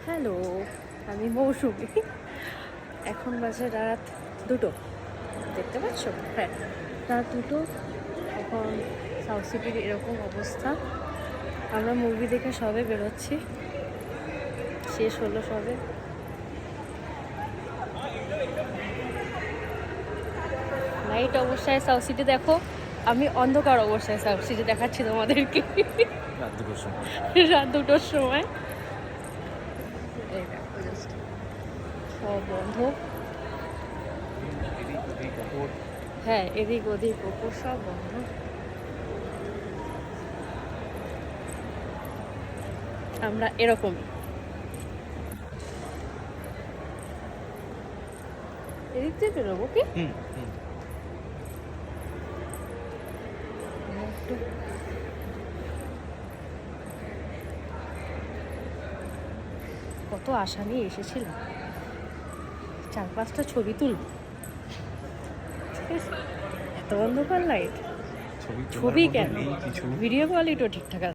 Hello, আমি মৌসুমি। এখন বাজে রাত 2টো, দেখতে পাচ্ছ? হ্যাঁ, রাত 2টো। এখন সাউথ সিটির এরকম অবস্থা। আমরা মুভি দেখে সবে বেরোচ্ছি, শেষ হলো সবে। লাইট অবস্থায় সাউথ সিটি দেখো, আমি অন্ধকার অবস্থায় সাউথ সিটি দেখাচ্ছি তোমাদেরকে রাত 2টোর সময়। রাত 2টোর সময়। এই দেখো জাস্ট সব বন্ধ। হ্যাঁ, এদিক ওদিক ওপর সব বন্ধ। আমরা এরকমই। এদিক দিয়ে বেরোবো কি? কত আশা নিয়ে এসেছিলাম, 4-5টা ছবি তুলব। ঠিক আছে, এত অন্ধকার লাইট, ছবি কেন, ভিডিও কোয়ালিটিও ঠিকঠাক আছে।